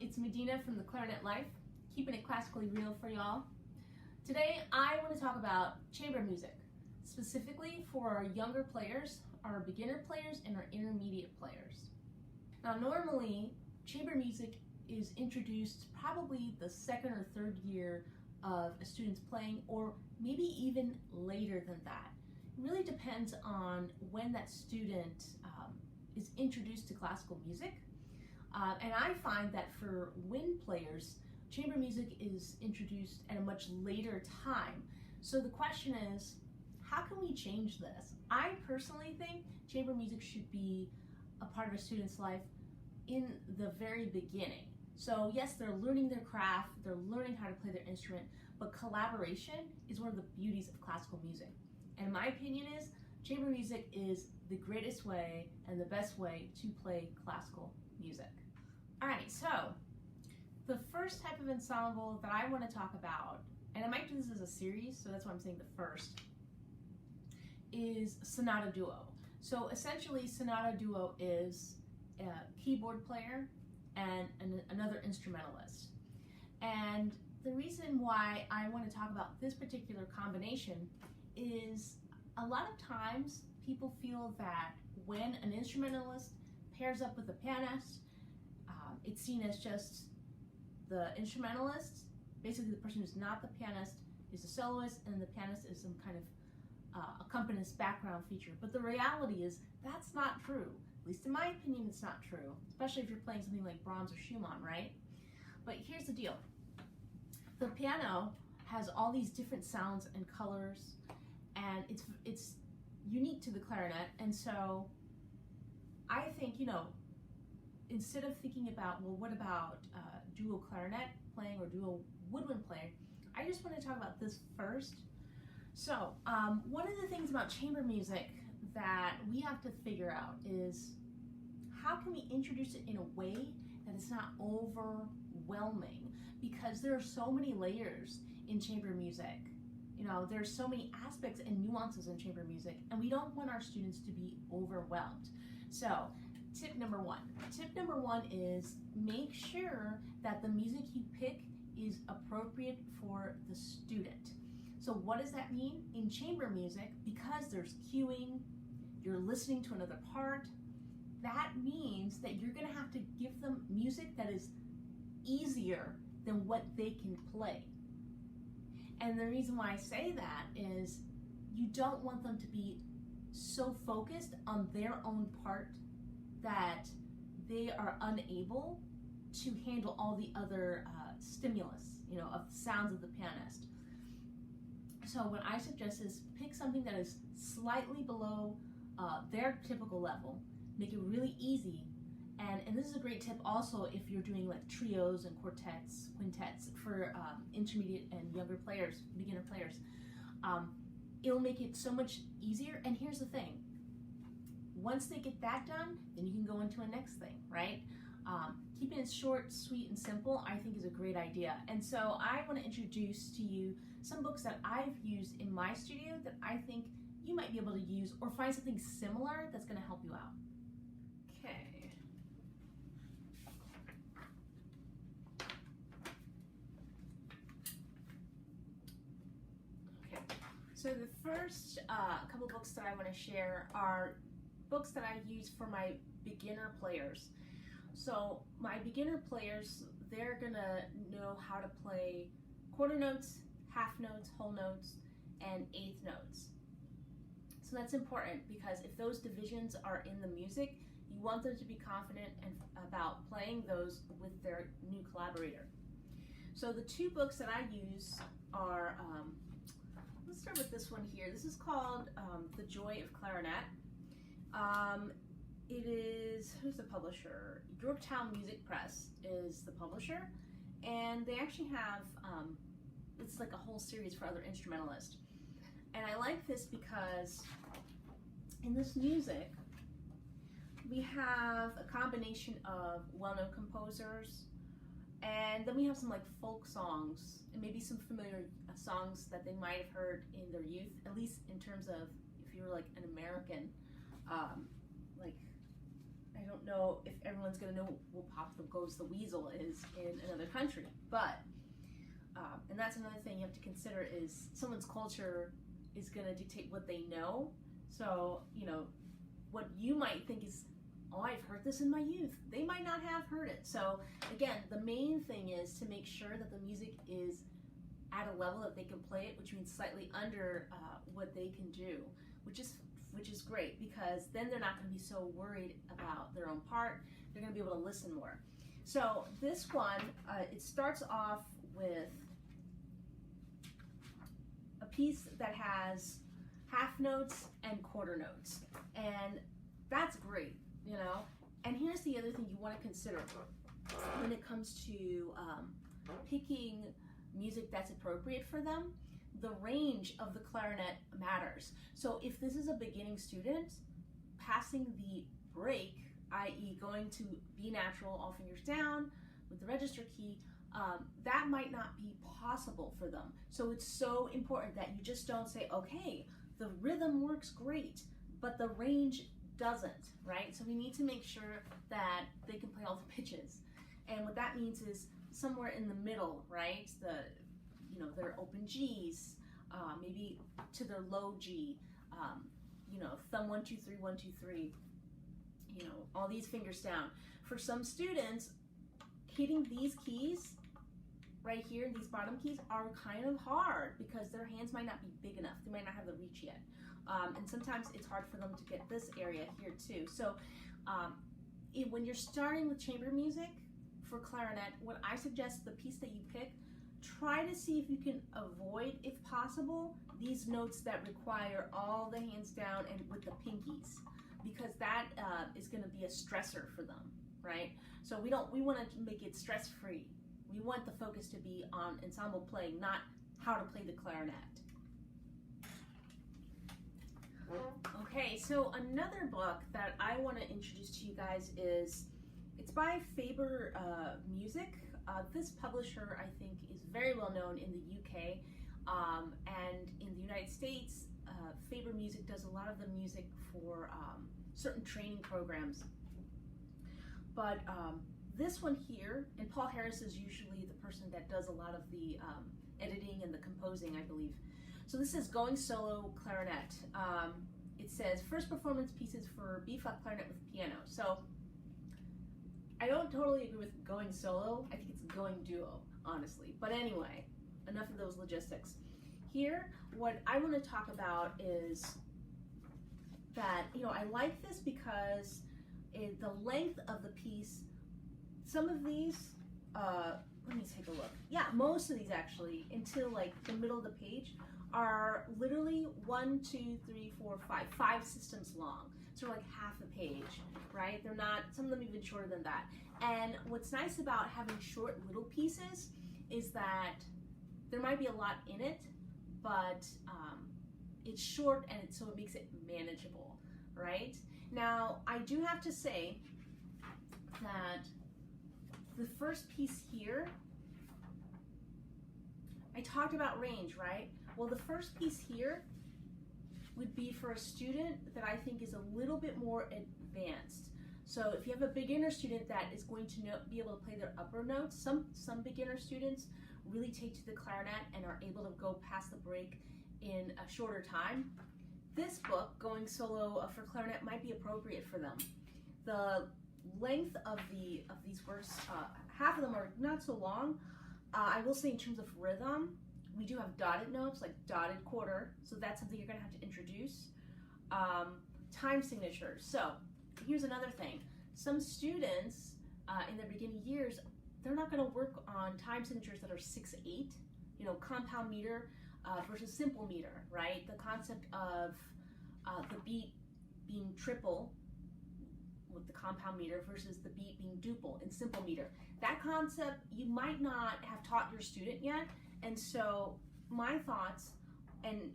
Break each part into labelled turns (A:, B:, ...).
A: It's Medina from the Clarinet Life, keeping it classically real for y'all. Today I want to talk about chamber music, specifically for our younger players, our beginner players, and our intermediate players. Now normally, chamber music is introduced probably the second or third year of a student's playing, or maybe even later than that. It really depends on when that student is introduced to classical music. And I find that for wind players, chamber music is introduced at a much later time. So the question is, how can we change this? I personally think chamber music should be a part of a student's life in the very beginning. So yes, they're learning their craft, they're learning how to play their instrument, but collaboration is one of the beauties of classical music. And my opinion is, chamber music is the greatest way and the best way to play classical music. All right, so the first type of ensemble that I want to talk about, and I might do this as a series, so that's why I'm saying the first, is Sonata Duo. So essentially, Sonata Duo is a keyboard player and another instrumentalist. And the reason why I want to talk about this particular combination is a lot of times people feel that when an instrumentalist pairs up with a pianist, it's seen as just the instrumentalist. Basically, the person who's not the pianist is the soloist, and the pianist is some kind of accompanist background feature. But the reality is that's not true. At least in my opinion, it's not true, especially if you're playing something like Brahms or Schumann, right? But here's the deal. The piano has all these different sounds and colors, and it's unique to the clarinet. And so I think, instead of thinking about, well, what about duo clarinet playing or duo woodwind playing, I just want to talk about this first. So one of the things about chamber music that we have to figure out is, how can we introduce it in a way that it's not overwhelming? Because there are so many layers in chamber music. There's so many aspects and nuances in chamber music, and we don't want our students to be overwhelmed. So tip number one. Tip number one is, make sure that the music you pick is appropriate for the student. So what does that mean? In chamber music, because there's cueing, you're listening to another part, that means that you're going to have to give them music that is easier than what they can play. And the reason why I say that is, you don't want them to be so focused on their own part that they are unable to handle all the other stimulus, of the sounds of the pianist. So what I suggest is, pick something that is slightly below their typical level, make it really easy. And this is a great tip also if you're doing like trios and quartets, quintets for intermediate and younger players, beginner players. It'll make it so much easier. And here's the thing. Once they get that done, then you can go into a next thing, right? Keeping it short, sweet, and simple, I think, is a great idea. And so I want to introduce to you some books that I've used in my studio that I think you might be able to use, or find something similar that's going to help you out. Okay. So the first couple books that I want to share are books that I use for my beginner players. So my beginner players, they're gonna know how to play quarter notes, half notes, whole notes, and eighth notes. So that's important, because if those divisions are in the music, you want them to be confident about playing those with their new collaborator. So the two books that I use are, let's start with this one here. This is called The Joy of Clarinet. It is, who's the publisher? Yorktown Music Press is the publisher, and they actually have, it's like a whole series for other instrumentalists. And I like this because in this music, we have a combination of well-known composers, and then we have some like folk songs, and maybe some familiar songs that they might have heard in their youth, at least in terms of if you're like an American, like I don't know if everyone's going to know what Pop Goes the Weasel is in another country, but, and that's another thing you have to consider is someone's culture is going to dictate what they know. So, you know, what you might think is, oh, I've heard this in my youth. They might not have heard it. So again, the main thing is to make sure that the music is at a level that they can play it, which means slightly under what they can do, which is great, because then they're not going to be so worried about their own part. They're going to be able to listen more. So this one, it starts off with a piece that has half notes and quarter notes, and that's great, you know. And here's the other thing you want to consider when it comes to picking music that's appropriate for them. The range of the clarinet matters. So if this is a beginning student, passing the break, i.e. going to B natural, all fingers down with the register key, that might not be possible for them. So it's so important that you just don't say, okay, the rhythm works great, but the range doesn't, right? So we need to make sure that they can play all the pitches. And what that means is somewhere in the middle, right? You know, their open G's, maybe to their low G, you know, thumb 1, 2, 3, 1, 2, 3, you know, all these fingers down. For some students, hitting these keys right here, these bottom keys, are kind of hard because their hands might not be big enough. They might not have the reach yet. And sometimes it's hard for them to get this area here too. So when you're starting with chamber music for clarinet, what I suggest, the piece that you pick, try to see if you can avoid, if possible, these notes that require all the hands down and with the pinkies, because that is going to be a stressor for them, right? So we want to make it stress-free. We want the focus to be on ensemble playing, not how to play the clarinet. Okay, so another book that I want to introduce to you guys it's by Faber Music. This publisher, I think, is very well known in the UK, and in the United States, Faber Music does a lot of the music for certain training programs. But this one here, and Paul Harris is usually the person that does a lot of the editing and the composing, I believe. So this is Going Solo Clarinet. It says, first performance pieces for B-flat clarinet with piano. So I don't totally agree with going solo. I think it's going duo, honestly. But anyway, enough of those logistics. Here, what I want to talk about is that, you know, I like this because the length of the piece, some of these, let me take a look. Yeah, most of these actually, until like the middle of the page, are literally 1, 2, 3, 4, 5 systems long. So like half a page, right? They're not, some of them even shorter than that. And what's nice about having short little pieces is that there might be a lot in it, but it's short and so it makes it manageable, right? Now, I do have to say that the first piece here, I talked about range, right? Well, the first piece here would be for a student that I think is a little bit more advanced. So if you have a beginner student that is going to be able to play their upper notes, some beginner students really take to the clarinet and are able to go past the break in a shorter time. This book, Going Solo for Clarinet, might be appropriate for them. The length of these works, half of them are not so long. I will say in terms of rhythm, we do have dotted notes, like dotted quarter, so that's something you're going to have to introduce. Time signatures. So here's another thing. Some students in their beginning years, they're not going to work on time signatures that are 6/8, you know, compound meter versus simple meter, right? The concept of the beat being triple with the compound meter versus the beat being duple in simple meter. That concept you might not have taught your student yet. And so my thoughts and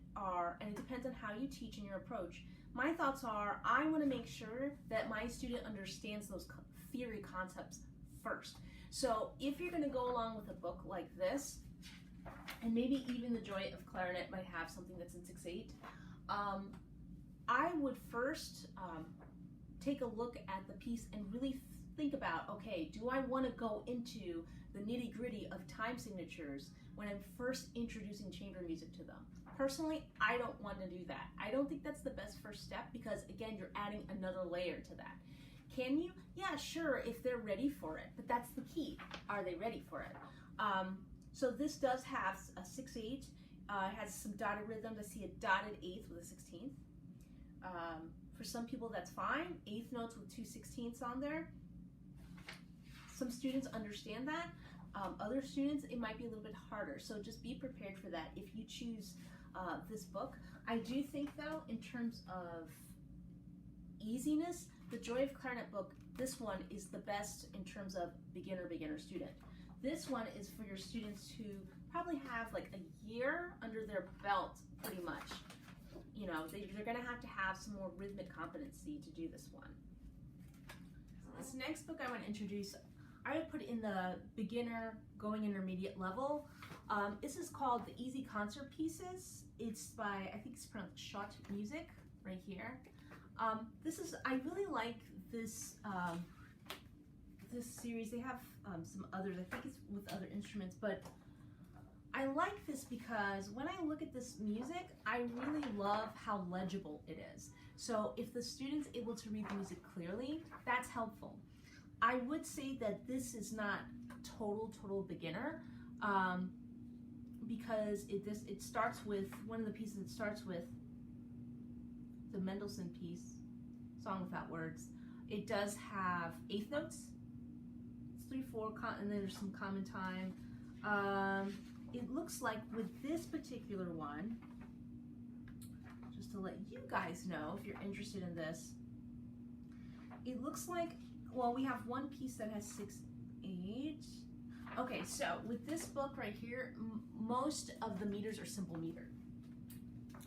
A: it depends on how you teach and your approach. My thoughts are, I want to make sure that my student understands those theory concepts first. So if you're going to go along with a book like this, and maybe even The Joy of Clarinet might have something that's in 6/8, I would first take a look at the piece and really think about, okay, do I want to go into the nitty-gritty of time signatures when I'm first introducing chamber music to them? Personally, I don't want to do that. I don't think that's the best first step because, again, you're adding another layer to that. Can you? Yeah, sure, if they're ready for it, but that's the key. Are they ready for it? So this does have a 6/8. It has some dotted rhythms. I see a dotted eighth with a 16th. For some people, that's fine. Eighth notes with 2 16ths on there. Some students understand that. Other students, it might be a little bit harder. So just be prepared for that if you choose this book. I do think, though, in terms of easiness, the Joy of Clarinet book, this one is the best in terms of beginner student. This one is for your students who probably have like a year under their belt, pretty much. You know, they're going to have some more rhythmic competency to do this one. This next book I want to introduce, I would put in the beginner going intermediate level. This is called The Easy Concert Pieces. It's by, I think it's pronounced Shot Music, right here. I really like this this series. They have some others, I think it's with other instruments, but I like this because when I look at this music, I really love how legible it is. So if the student's able to read the music clearly, that's helpful. I would say that this is not total beginner, because it starts with, one of the pieces it starts with, the Mendelssohn piece, Song Without Words. It does have eighth notes. It's 3/4, and then there's some common time. It looks like with this particular one, just to let you guys know if you're interested in this, it looks like, well, we have one piece that has 6/8. Okay, so with this book right here, most of the meters are simple meter.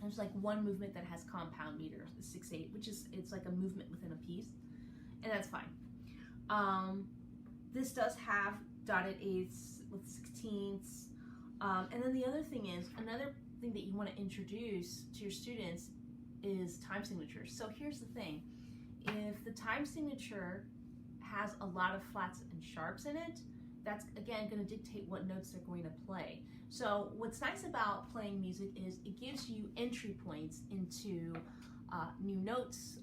A: There's like one movement that has compound meter, the 6/8, which is, it's like a movement within a piece, and that's fine. This does have dotted eighths with 16ths, and then the other thing is, another thing that you want to introduce to your students is time signatures. So here's the thing: if the time signature has a lot of flats and sharps in it, that's again going to dictate what notes they're going to play. So what's nice about playing music is it gives you entry points into new notes,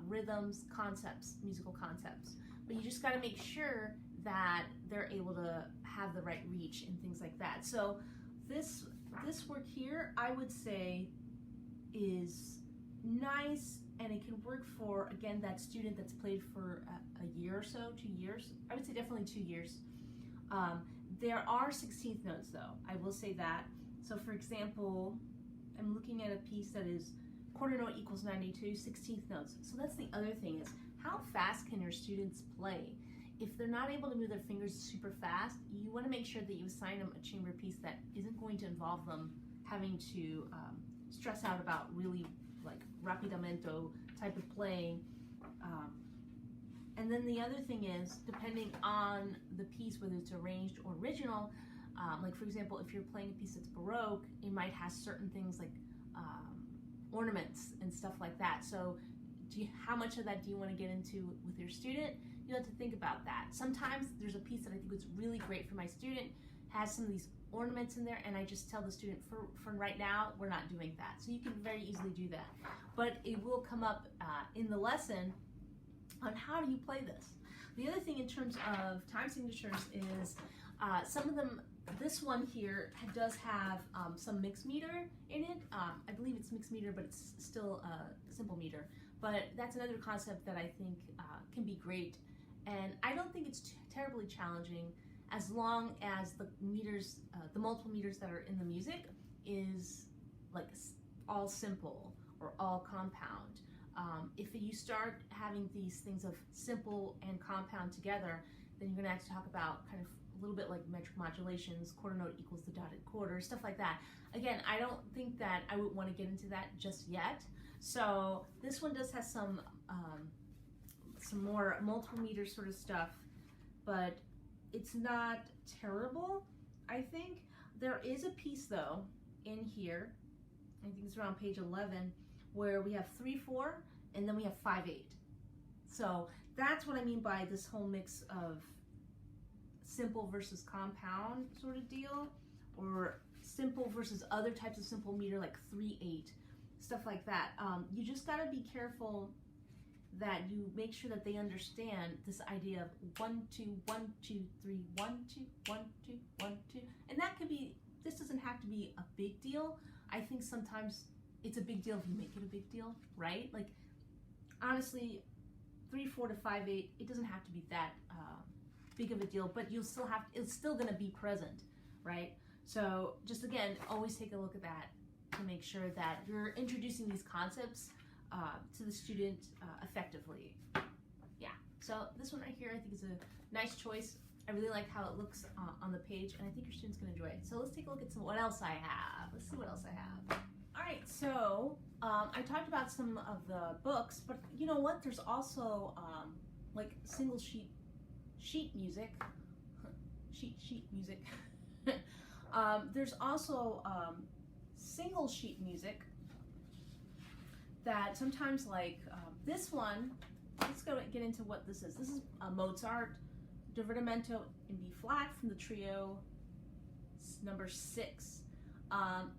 A: rhythms, concepts, musical concepts. But you just got to make sure that they're able to have the right reach and things like that. So this work here, I would say, is nice, and it can work for, again, that student that's played for a year or so, 2 years. I would say definitely 2 years. There are 16th notes, though. I will say that. So for example, I'm looking at a piece that is quarter note equals 92, 16th notes. So that's the other thing, is how fast can your students play? If they're not able to move their fingers super fast, you want to make sure that you assign them a chamber piece that isn't going to involve them having to stress out about really like rapidamento type of playing. And then the other thing is, depending on the piece, whether it's arranged or original, like for example, if you're playing a piece that's Baroque, it might have certain things like ornaments and stuff like that. So how much of that do you want to get into with your student? You have to think about that. Sometimes there's a piece that I think was really great for my student, has some of these ornaments in there, and I just tell the student, for right now, we're not doing that. So you can very easily do that. But it will come up in the lesson on how do you play this. The other thing in terms of time signatures is some of them, this one here does have some mixed meter in it. I believe it's mixed meter, but it's still simple meter. But that's another concept that I think can be great. And I don't think it's terribly challenging, as long as the meters, the multiple meters that are in the music is like all simple or all compound. If you start having these things of simple and compound together, then you're going to have to talk about kind of a little bit like metric modulations, quarter note equals the dotted quarter, stuff like that. Again, I don't think that I would want to get into that just yet. So this one does have some more multiple meter sort of stuff, but it's not terrible, I think. There is a piece though in here, I think it's around page 11, where we have 3/4 and then we have 5/8. So that's what I mean by this whole mix of simple versus compound sort of deal, or simple versus other types of simple meter like 3/8, stuff like that. You just got to be careful that you make sure that they understand this idea of 1 2 1 2 3 1 2 1 2 1 2, and that could be. This doesn't have to be a big deal. I think sometimes it's a big deal if you make it a big deal, right? Like honestly, 3/4 to 5/8, it doesn't have to be that big of a deal, but you'll still have. It's still going to be present, right? So just again, always take a look at that to make sure that you're introducing these concepts to the student effectively. Yeah, so this one right here I think is a nice choice. I really like how it looks on the page, and I think your students can enjoy it. So let's take a look at what else I have. Let's see what else I have. All right, so I talked about some of the books, but you know what? There's also like single sheet music. sheet music. There's also single sheet music that sometimes, like this one, let's go get into what this is. This is Mozart Divertimento in B flat from the trio number 6.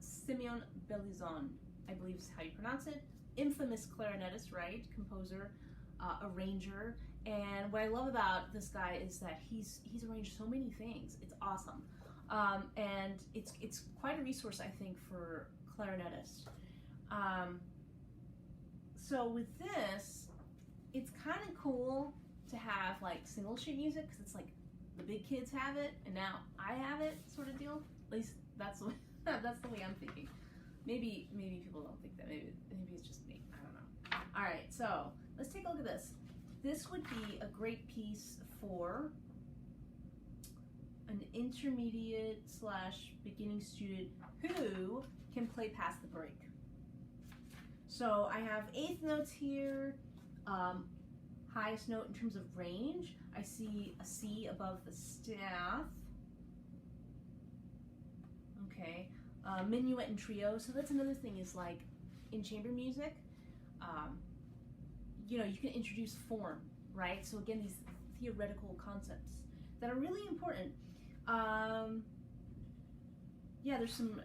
A: Simeon Belizon, I believe is how you pronounce it. Infamous clarinetist, right? Composer, arranger. And what I love about this guy is that he's arranged so many things. It's awesome. And it's quite a resource, I think, for clarinetists. So with this, it's kind of cool to have like single sheet music, because it's like the big kids have it and now I have it, sort of deal. At least that's the way, that's the way I'm thinking. Maybe people don't think that. Maybe it's just me. I don't know. All right, so let's take a look at this. This would be a great piece for an intermediate / beginning student who can play past the break. So I have 8th notes here. Highest note in terms of range, I see a C above the staff. Okay, minuet and trio. So that's another thing, is like in chamber music, you know, you can introduce form, right? So again, these theoretical concepts that are really important. Yeah, there's some,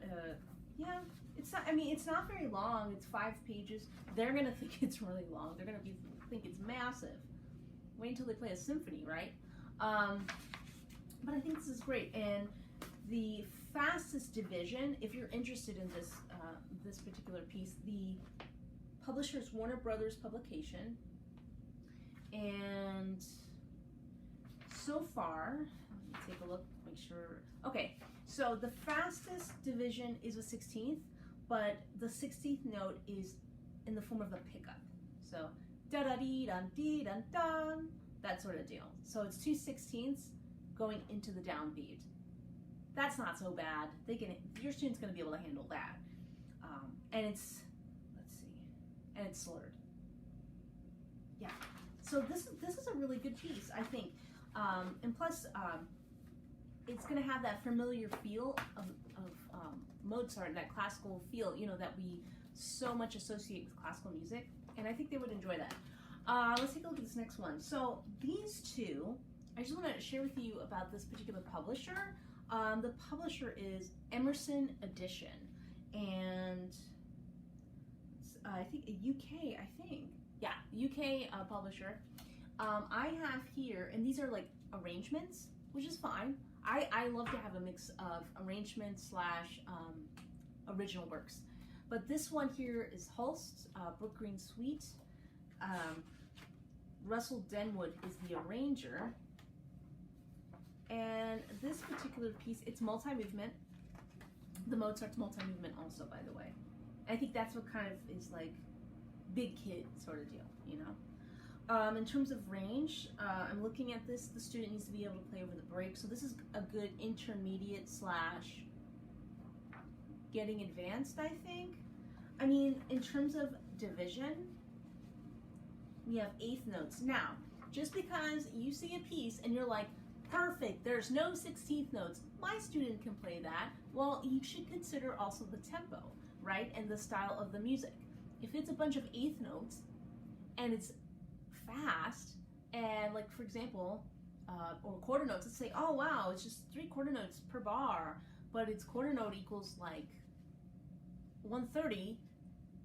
A: yeah, it's not, I mean, it's not very long. It's 5 pages. They're gonna think it's really long. They're gonna think it's massive. Wait until they play a symphony, right? But I think this is great. And the fastest division, if you're interested in this this particular piece, the publisher is Warner Brothers Publication, and so far, let me take a look, make sure. Okay, so the fastest division is a 16th, but the 16th note is in the form of a pickup. So da da dee dun dee dun dun, that sort of deal. So it's 2/16 going into the downbeat. That's not so bad. Your student's going to be able to handle that. And it's, let's see, and it's slurred. Yeah. So this is a really good piece, I think. And plus, it's going to have that familiar feel of Mozart, that classical feel, you know, that we so much associate with classical music. And I think they would enjoy that. Let's take a look at this next one. So these two, I just want to share with you about this particular publisher. The publisher is Emerson Edition, and I think a UK, yeah, UK publisher. I have here, and these are like arrangements, which is fine. I love to have a mix of arrangements / original works. But this one here is Holst, Brook Green Suite. Russell Denwood is the arranger. And this particular piece, it's multi-movement. The Mozart's multi-movement also, by the way. I think that's what kind of is like big kid sort of deal, you know? In terms of range, I'm looking at this, the student needs to be able to play over the break. So this is a good intermediate / getting advanced, I think. I mean, in terms of division, we have 8th notes. Now, just because you see a piece and you're like, perfect, there's no 16th notes, my student can play that. Well, you should consider also the tempo, right? And the style of the music. If it's a bunch of 8th notes and it's fast, and like for example, or quarter notes, let's say, oh wow, it's just 3 quarter notes per bar, but its quarter note equals like 130,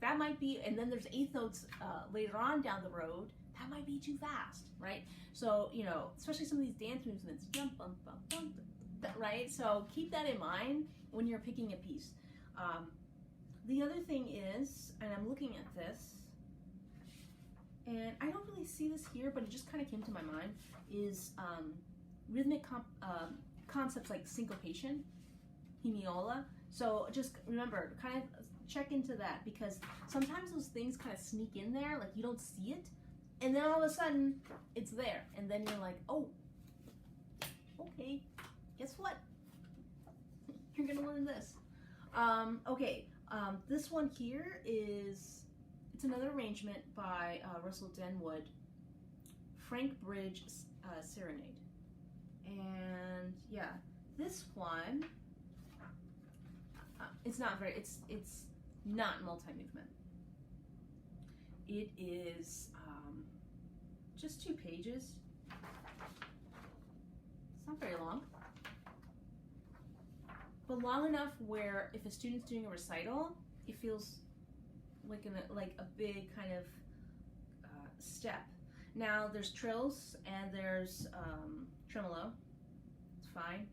A: that might be, and then there's eighth notes later on down the road, that might be too fast, right? So, you know, especially some of these dance movements, jump, bump, bump, bump, right? So keep that in mind when you're picking a piece. The other thing is, and I'm looking at this, and I don't really see this here, but it just kind of came to my mind, is rhythmic concepts like syncopation, hemiola. So just remember, kind of check into that, because sometimes those things kind of sneak in there, like you don't see it, and then all of a sudden it's there, and then you're like, oh, okay, guess what? You're gonna learn this. Okay, this one here is, it's another arrangement by Russell Denwood, Frank Bridge Serenade. And yeah, this one, it's not very, it's not multi-movement. It is just 2 pages. It's not very long, but long enough where if a student's doing a recital, it feels like a big kind of step. Now there's trills and there's tremolo. It's fine.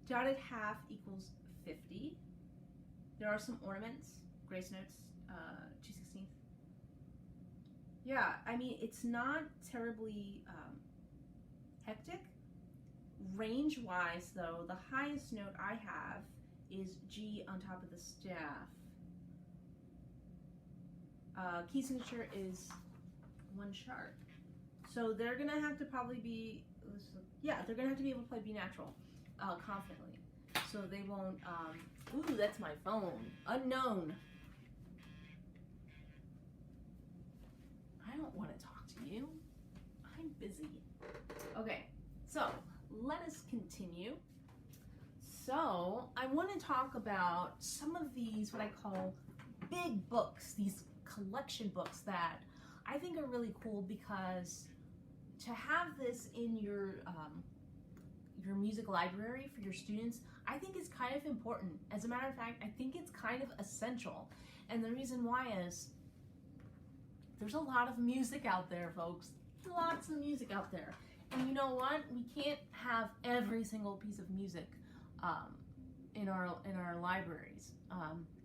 A: Dotted half equals 50. There are some ornaments, grace notes, 2/16. Yeah, I mean, it's not terribly hectic. Range-wise, though, the highest note I have is G on top of the staff. Key signature is 1 sharp. So they're gonna have to probably be, yeah, they're gonna have to be able to play B natural confidently. So they won't, ooh, that's my phone. Unknown. I don't want to talk to you. I'm busy. Okay, so let us continue. So I want to talk about some of these, what I call big books, these collection books that I think are really cool, because to have this in your music library for your students, I think is kind of important. As a matter of fact, I think it's kind of essential. And the reason why is there's a lot of music out there, folks. Lots of music out there. And you know what? We can't have every single piece of music in our libraries.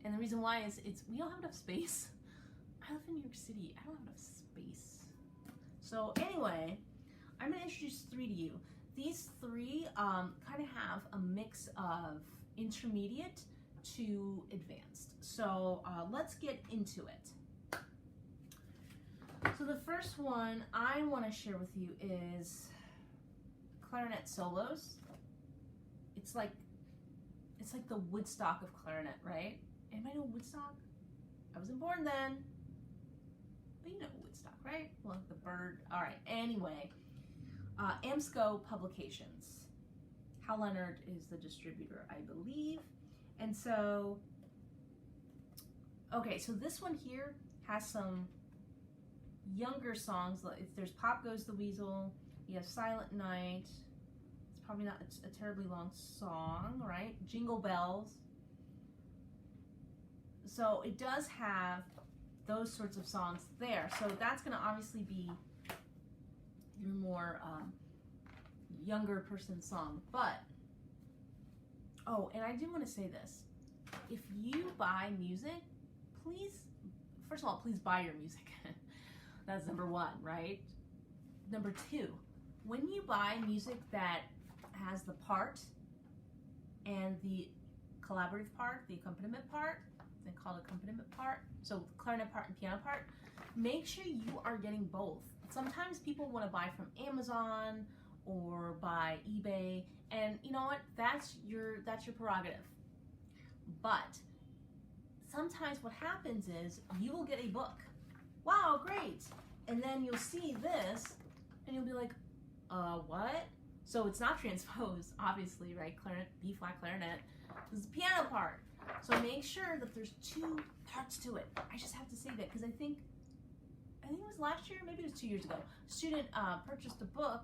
A: And the reason why is we don't have enough space. I live in New York City. I don't have enough space. So anyway, I'm going to introduce 3 to you. These 3 kind of have a mix of intermediate to advanced. So let's get into it. So the first one I want to share with you is clarinet solos. It's like the Woodstock of clarinet, right? Anybody know Woodstock? I wasn't born then, but you know Woodstock, right? Well, the bird. All right. Anyway, AMSCO Publications. Hal Leonard is the distributor, I believe. And so, okay, so this one here has some younger songs. There's Pop Goes the Weasel. You have Silent Night. It's probably not a terribly long song, right? Jingle Bells. So it does have those sorts of songs there. So that's going to obviously be your more younger person song. But, oh, and I do want to say this. If you buy music, please, first of all, please buy your music. That's number 1, right? Number 2, when you buy music that has the part and the collaborative part, the accompaniment part, they call it accompaniment part, so clarinet part and piano part, make sure you are getting both. Sometimes people want to buy from Amazon or by eBay, and you know what? That's your prerogative. But sometimes what happens is you will get a book. Wow, great. And then you'll see this and you'll be like, what? So it's not transposed, obviously, right? Clarinet, B flat clarinet. This is the piano part. So make sure that there's 2 parts to it. I just have to say that because I think I think it was last year, maybe it was 2 years ago, a student purchased a book,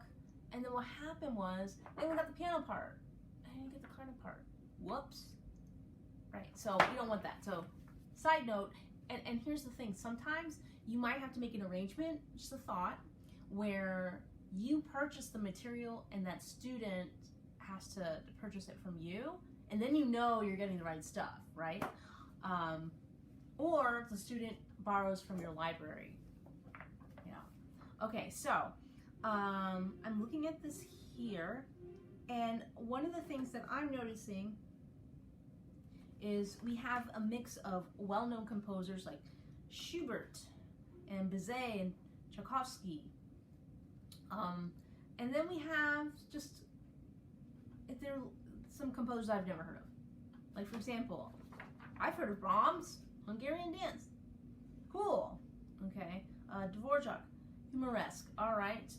A: and then what happened was they only got the piano part. I didn't get the clarinet part. Whoops. Right, so we don't want that. So side note, and here's the thing, sometimes you might have to make an arrangement, just a thought, where you purchase the material and that student has to purchase it from you, and then you know you're getting the right stuff, right? Or the student borrows from your library. Yeah. Okay, so I'm looking at this here, and one of the things that I'm noticing is we have a mix of well-known composers like Schubert and Bizet and Tchaikovsky. And then we have just, there are some composers I've never heard of. Like, for example, I've heard of Brahms, Hungarian Dance. Cool. Okay. Dvorak, Humoresque. All right.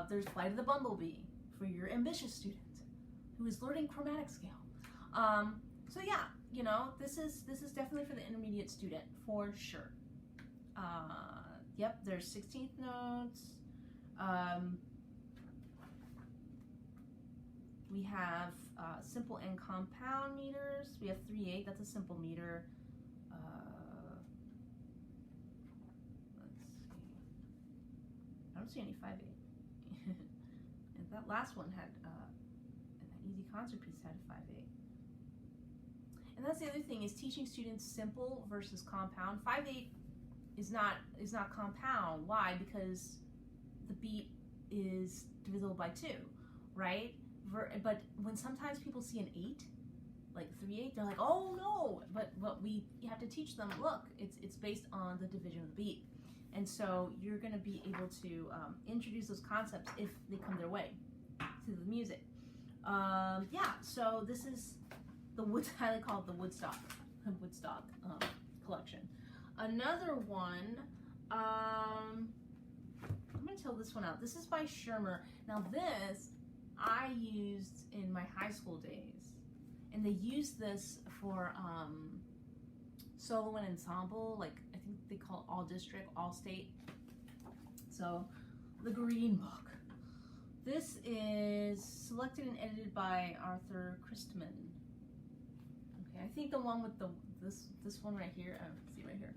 A: There's Flight of the Bumblebee for your ambitious student who is learning chromatic scale. So yeah, you know, this is definitely for the intermediate student for sure. Yep, there's 16th notes. We have simple and compound meters. We have 3/8, that's a simple meter. Let's see. I don't see any 5/8. And that last one had, and that easy concert piece had a 5/8. And that's the other thing, is teaching students simple versus compound. 5/8 is not compound. Why? Because the beat is divisible by 2, right? But when sometimes people see an 8, like 3/8, they're like, oh no! But you have to teach them, look, it's based on the division of the beat, and so you're going to be able to introduce those concepts if they come their way to the music. Yeah. So this is the I call it the Woodstock collection. Another one. I'm going to tell this one out. This is by Schirmer. Now this I used in my high school days, and they used this for solo and ensemble, like I think they call it all district, all state. So the Green Book. This is selected and edited by Arthur Christman. Okay, I think the one with this one right here, see right here,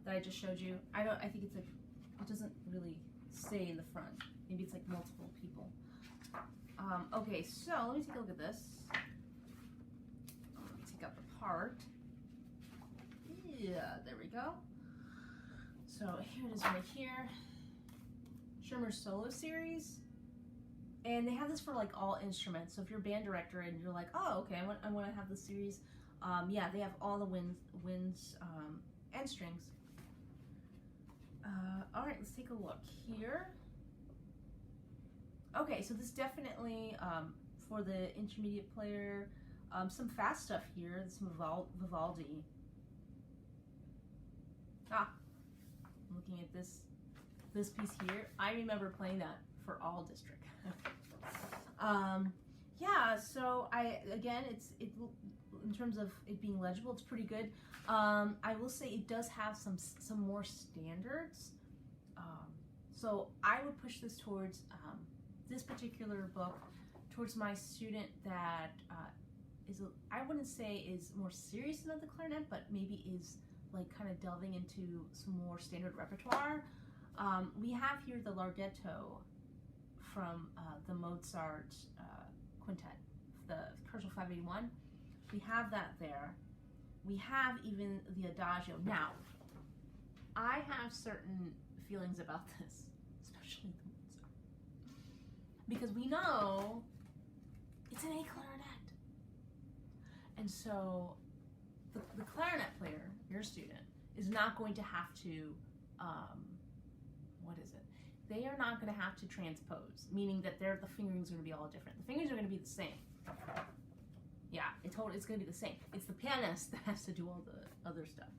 A: that I just showed you. I think it's like, it doesn't really stay in the front. Maybe it's like multiple people. Okay, so let me take a look at this. Let me take out the part. Yeah, there we go. So here it is right here. Schirmer's solo series. And they have this for like all instruments. So if you're a band director and you're like, oh, okay, I want to have this series. Yeah, they have all the winds and strings. All right, let's take a look here. Okay, so this definitely for the intermediate player. Some fast stuff here. Some Vivaldi. I'm looking at this piece here. I remember playing that for all district. Yeah, so again, it in terms of it being legible, it's pretty good. I will say it does have some more standards. So I would push this towards this particular book towards my student that I wouldn't say is more serious about the clarinet, but maybe is like kind of delving into some more standard repertoire. We have here the Larghetto from the Mozart quintet, the Commercial 581. We have that there. We have even the Adagio. Now, I have certain feelings about this, especially the Mozart, because we know it's an A clarinet. And so the clarinet player, your student, is not going to have to, they are not going to have to transpose, meaning that the fingerings are going to be all different. The fingerings are going to be the same. Yeah, it's going to be the same. It's the pianist that has to do all the other stuff.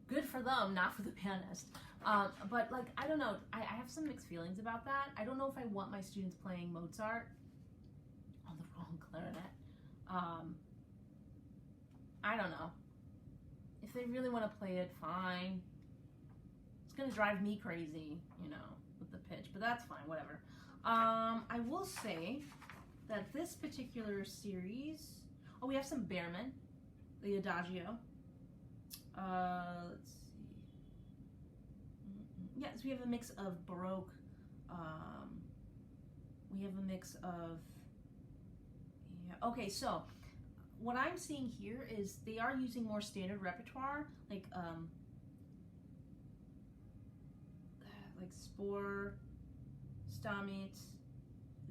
A: Good for them, not for the pianist. But like, I don't know, I have some mixed feelings about that. I don't know if I want my students playing Mozart on the wrong clarinet. I don't know. If they really want to play it, fine. It's gonna drive me crazy, you know, with the pitch, but that's fine, whatever. I will say that this particular series, oh, we have some Behrman, the Adagio. Let's see. Yes, we have a mix of Baroque. We have a mix of, yeah. Okay, so what I'm seeing here is they are using more standard repertoire, like Spohr, Stamitz,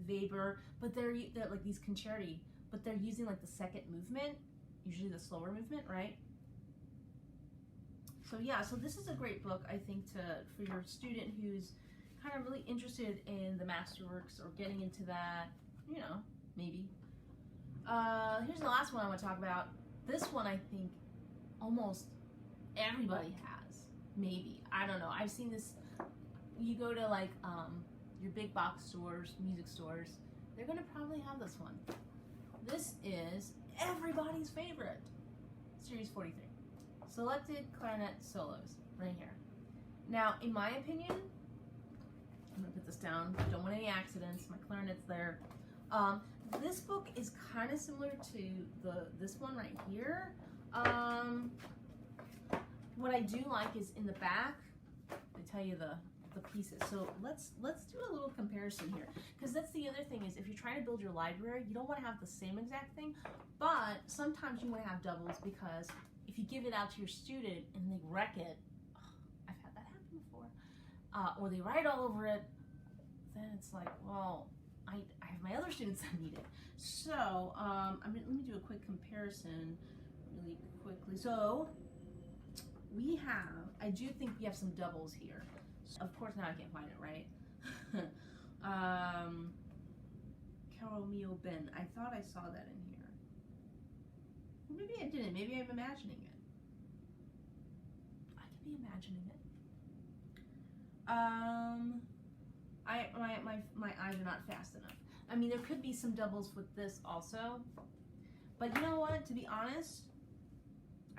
A: Weber, but they're like these concerti, but they're using like the second movement, usually the slower movement, right? So yeah, so this is a great book, I think, for your student who's kind of really interested in the masterworks or getting into that, you know, maybe. Here's the last one I want to talk about. This one I think almost everybody has, maybe. I don't know. I've seen this. You go to like your big box stores, music stores, they're gonna probably have this one. This is everybody's favorite, Series 43. Selected Clarinet Solos, right here. Now, in my opinion, I'm gonna put this down. Don't want any accidents. My clarinet's there. This book is kind of similar to this one right here. What I do like is in the back, they tell you the pieces. So let's do a little comparison here, because that's the other thing is if you're trying to build your library, you don't want to have the same exact thing, but sometimes you want to have doubles, because if you give it out to your student and they wreck it, I've had that happen before, or they write all over it, then it's like, well, I have my other students that need it. So let me do a quick comparison really quickly. So we have, I do think we have some doubles here. Of course, now I can't find it, right? Caro Mio Ben. I thought I saw that in here. Well, maybe I didn't. Maybe I'm imagining it. I could be imagining it. My eyes are not fast enough. I mean, there could be some doubles with this also. But you know what? To be honest,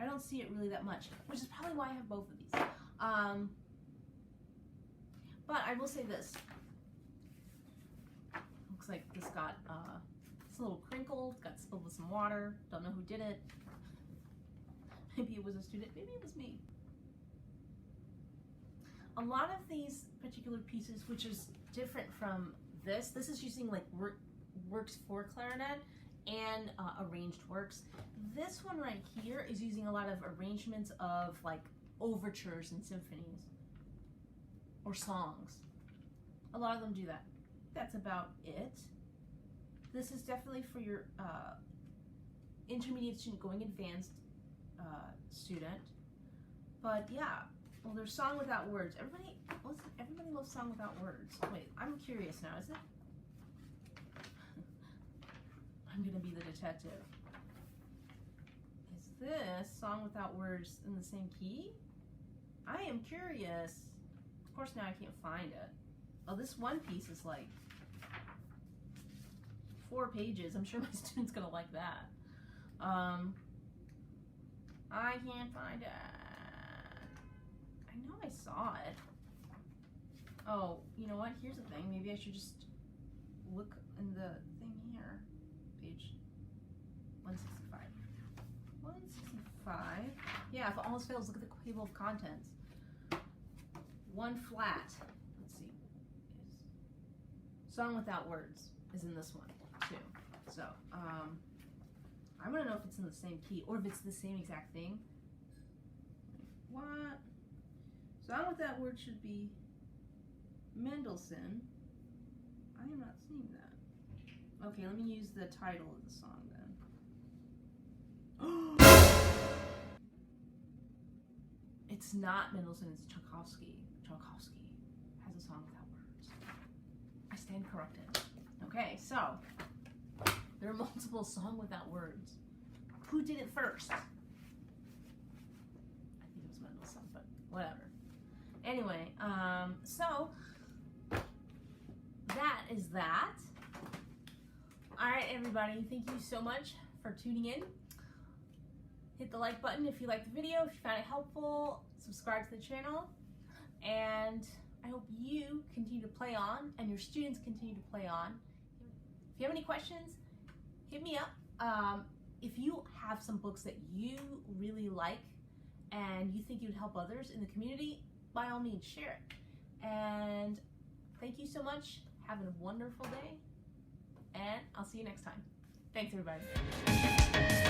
A: I don't see it really that much, which is probably why I have both of these. But I will say this. Looks like this got, it's a little crinkled, got spilled with some water. Don't know who did it. Maybe it was a student, maybe it was me. A lot of these particular pieces, which is different from this is using like works for clarinet and arranged works. This one right here is using a lot of arrangements of like overtures and symphonies or songs. A lot of them do that. That's about it. This is definitely for your intermediate student going advanced student. But yeah, well, there's Song Without Words. Everybody loves Song Without Words. Wait, I'm curious now, is it? I'm gonna be the detective. Is this Song Without Words in the same key? I am curious. Of course, now I can't find it. Oh, this one piece is like 4 pages. I'm sure my student's gonna like that. I can't find it. I know I saw it. Oh, you know what? Here's the thing. Maybe I should just look in the thing here. Page 165. 165. Yeah, if it almost fails, look at the table of contents. 1 flat. Let's see. Song Without Words is in this one too. So I want to know if it's in the same key or if it's the same exact thing. What? Song Without Words should be Mendelssohn. I am not seeing that. Okay, let me use the title of the song then. It's not Mendelssohn, it's Tchaikovsky. Tchaikovsky has a Song Without Words. I stand corrected. Okay, so there are multiple Song Without Words. Who did it first? I think it was Mendelssohn, but whatever. Anyway, so that is that. All right, everybody, thank you so much for tuning in. Hit the like button if you liked the video, if you found it helpful, subscribe to the channel, and I hope you continue to play on and your students continue to play on. If you have any questions, hit me up. If you have some books that you really like and you think you'd help others in the community, by all means, share it. And thank you so much. Have a wonderful day, and I'll see you next time. Thanks, everybody.